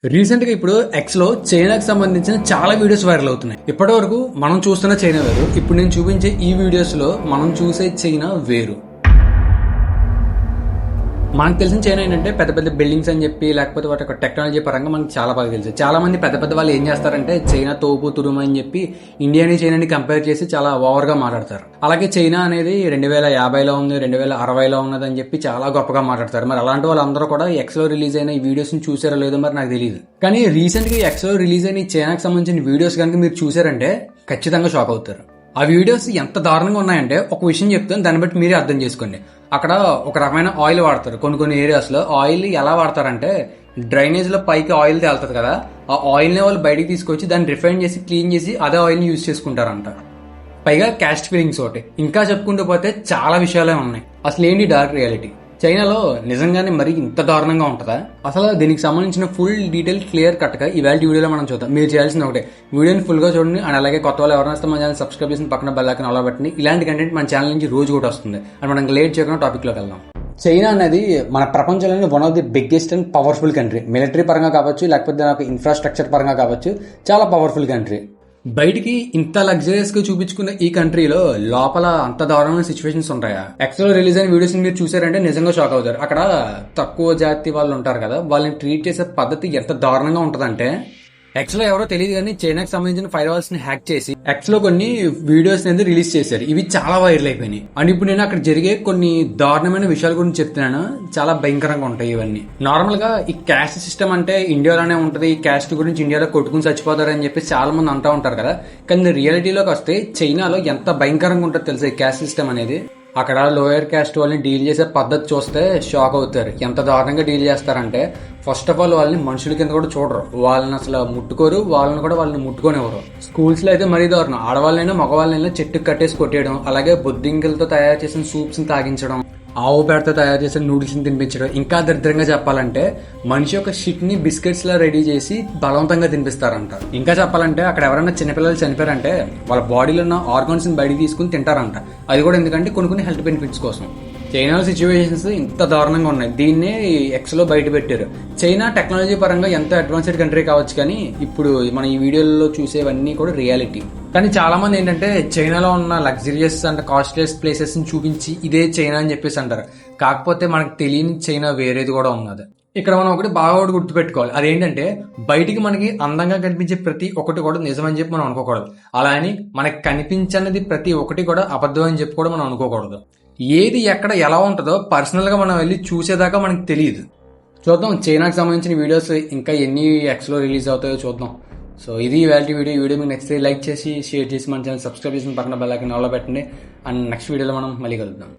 Recent గా ఇప్పుడు X లో చైనాకి సంబంధించిన చాలా వీడియోస్ వైరల్ అవుతున్నాయి. ఇప్పటి వరకు మనం చూస్తున్న చైనా వేరు, ఇప్పుడు నేను చూపించే ఈ వీడియోస్ లో మనం చూసే చైనా వేరు. మనకు తెలిసిన చైనా ఏంటంటే పెద్ద పెద్ద బిల్డింగ్స్ అని చెప్పి, లేకపోతే వాటి యొక్క టెక్నాలజీ పరంగా మనకి చాలా బాగా తెలుసు. చాలా మంది పెద్ద పెద్ద వాళ్ళు ఏం చేస్తారంటే చైనా తోపు తురుము అని చెప్పి ఇండియాని చైనాని కంపేర్ చేసి చాలా ఓవర్ గా మాట్లాడతారు. అలాగే చైనా అనేది 2050లో ఉంది, 2060లో ఉన్నదని చెప్పి చాలా గొప్పగా మాట్లాడతారు. మరి అలాంటి వాళ్ళందరూ కూడా ఎక్స్ లో రిలీజ్ అయిన ఈ వీడియోస్ ని చూసారో లేదో మరి నాకు తెలియదు. కానీ రీసెంట్ గా ఎక్స్ లో రిలీజ్ అయిన ఈ చైనాకి సంబంధించిన వీడియోస్ కనుక మీరు చూసారంటే ఖచ్చితంగా షాక్ అవుతారు. ఆ వీడియోస్ ఎంత దారుణంగా ఉన్నాయంటే ఒక విషయం చెప్తాను, దాన్ని బట్టి మీరే అర్థం చేసుకోండి. అక్కడ ఒక రకమైన ఆయిల్ వాడతారు. కొన్ని ఏరియాస్ లో ఆయిల్ ఎలా వాడతారంటే డ్రైనేజ్ లో పైకి ఆయిల్ తేలుతుంది కదా, ఆ ఆయిల్ ని వాళ్ళు బయటికి తీసుకొచ్చి దాన్ని రిఫైన్ చేసి క్లీన్ చేసి అదే ఆయిల్ ని యూజ్ చేసుకుంటారంట. పైగా క్యాస్ట్ ఫీలింగ్స్ ఒకటి. ఇంకా చెప్పుకుంటూ పోతే చాలా విషయాలే ఉన్నాయి. అసలు ఏంటి డార్క్ రియాలిటీ? చైనాలో నిజంగానే మరి ఇంత దారుణంగా ఉంటుందా? అసలు దీనికి సంబంధించిన ఫుల్ డీటెయిల్ క్లియర్ కట్ గా ఇవాళ వీడియోలో మనం చూద్దాం. మీరు చేయాల్సింది ఒకటే, వీడియోని ఫుల్ గా చూడండి. అండ్ అలాగే కొత్త వాళ్ళు ఎవరైనా వస్తే మన ఛానల్ సబ్స్క్రైబ్ చేసి పక్కన బెల్ ఐకాన్ అలా పెట్టండి. ఇలాంటి కంటెంట్ మన ఛానల్ నుంచి రోజు కూడా వస్తుంది. అండ్ మనం లేట్ చేయకుండా టాపిక్ లోకి వెళ్దాం. చైనా అనేది మన ప్రపంచంలోనే one of the biggest and powerful country. Military పరంగా కావచ్చు, లేకపోతే నాకు ఇన్ఫ్రాస్ట్రక్చర్ పరంగా కావచ్చు, చాలా పవర్ఫుల్ కంట్రీ. బయటికి ఇంత లగ్జరియస్ గా చూపించుకున్న ఈ కంట్రీలో లోపల అంత దారుణమైన సిచ్యువేషన్స్ ఉంటాయా? ఎక్స్ లో రిలీజ్ అయిన వీడియోస్ మీరు చూసారంటే నిజంగా షాక్ అవుతారు. అక్కడ తక్కువ జాతి వాళ్ళు ఉంటారు కదా, వాళ్ళని ట్రీట్ చేసే పద్ధతి ఎంత దారుణంగా ఉంటదంటే, ఎక్స్ లో ఎవరో తెలియదు కానీ చైనాకి సంబంధించిన ఫైర్ వాల్స్ ని హ్యాక్ చేసి ఎక్స్ లో కొన్ని వీడియోస్ అనేది రిలీజ్ చేశారు. ఇవి చాలా వైరల్ అయిపోయినాయి. అండ్ ఇప్పుడు నేను అక్కడ జరిగే కొన్ని దారుణమైన విషయాల గురించి చెప్తున్నాను. చాలా భయంకరంగా ఉంటాయి ఇవన్నీ. నార్మల్ గా ఈ క్యాస్ట్ సిస్టమ్ అంటే ఇండియాలోనే ఉంటది, ఈ క్యాస్ట్ గురించి ఇండియాలో కొట్టుకుని చచ్చిపోతారని చెప్పి చాలా మంది అంటూ ఉంటారు కదా. కానీ రియాలిటీలోకి వస్తే చైనాలో ఎంత భయంకరంగా ఉంటుంది తెలుసా ఈ క్యాస్ట్ సిస్టమ్ అనేది. అక్కడ లోయర్ క్యాస్ట్ వాళ్ళని డీల్ చేసే పద్ధతి చూస్తే షాక్ అవుతారు. ఎంత దారుణంగా డీల్ చేస్తారంటే, ఫస్ట్ ఆఫ్ ఆల్ వాళ్ళని మనుషుల కింద కూడా చూడరు, వాళ్ళని అసలు ముట్టుకోరు, వాళ్ళని ముట్టుకోనివ్వరు. స్కూల్స్ లో అయితే మరీ దారుణం. ఆడవాళ్ళైనా మగవాళ్ళైనా చెట్టుకు కట్టేసి కొట్టేయడం, అలాగే బొద్దింకలతో తయారు చేసిన సూప్స్ ని తాగించడం, ఆవు పేడతో తయారు చేసిన నూడిల్స్ ని తినిపించడం, ఇంకా దరిద్రంగా చెప్పాలంటే మనిషి యొక్క షిట్ ని బిస్కెట్స్ లా రెడీ చేసి బలవంతంగా తినిపిస్తారంట. ఇంకా చెప్పాలంటే అక్కడ ఎవరైనా చిన్నపిల్లలు చనిపోయారంటే వాళ్ళ బాడీలో ఉన్న ఆర్గాన్స్ ని బయటికి తీసుకుని తింటారంట. అది కూడా ఎందుకంటే కొన్ని హెల్త్ బెనిఫిట్స్ కోసం. చైనా సిచ్యువేషన్స్ ఇంత దారుణంగా ఉన్నాయి. దీన్నే ఎక్స్ లో బయట పెట్టారు. చైనా టెక్నాలజీ పరంగా ఎంత అడ్వాన్స్డ్ కంట్రీ కావచ్చు, కానీ ఇప్పుడు మనం ఈ వీడియోలో చూసేవన్నీ కూడా రియాలిటీ. కానీ చాలా మంది ఏంటంటే చైనాలో ఉన్న లగ్జరియస్ అండ్ కాస్ట్లీయస్ ప్లేసెస్ ని చూపించి ఇదే చైనా అని చెప్పేసి అంటారు. కాకపోతే మనకు తెలియని చైనా వేరేది కూడా ఉన్నది. ఇక్కడ మనం ఒకటి బాగా గుర్తుపెట్టుకోవాలి. అదేంటంటే బయటికి మనకి అందంగా కనిపించే ప్రతి ఒక్కటి కూడా నిజమని చెప్పి మనం అనుకోకూడదు. అలా అని మనకి కనిపించనిది ప్రతి ఒక్కటి కూడా అబద్ధం అని చెప్పి కూడా మనం అనుకోకూడదు. ఏది ఎక్కడ ఎలా ఉంటుందో పర్సనల్ గా మనం వెళ్ళి చూసేదాకా మనకి తెలియదు. చూద్దాం చైనాకి సంబంధించిన వీడియోస్ ఇంకా ఎన్ని ఎక్స్ లో రిలీజ్ అవుతాయో చూద్దాం. సో ఇది ఇవాళ వీడియో మీకు నెక్స్ట్ లైక్ చేసి షేర్ చేసి మన ఛానల్ సబ్స్క్రైబ్ చేసి పక్కన బెల్ ఐకాన్ ఆల్ పెట్టండి. అండ్ నెక్స్ట్ వీడియోలో మనం మళ్ళీ కలుద్దాం.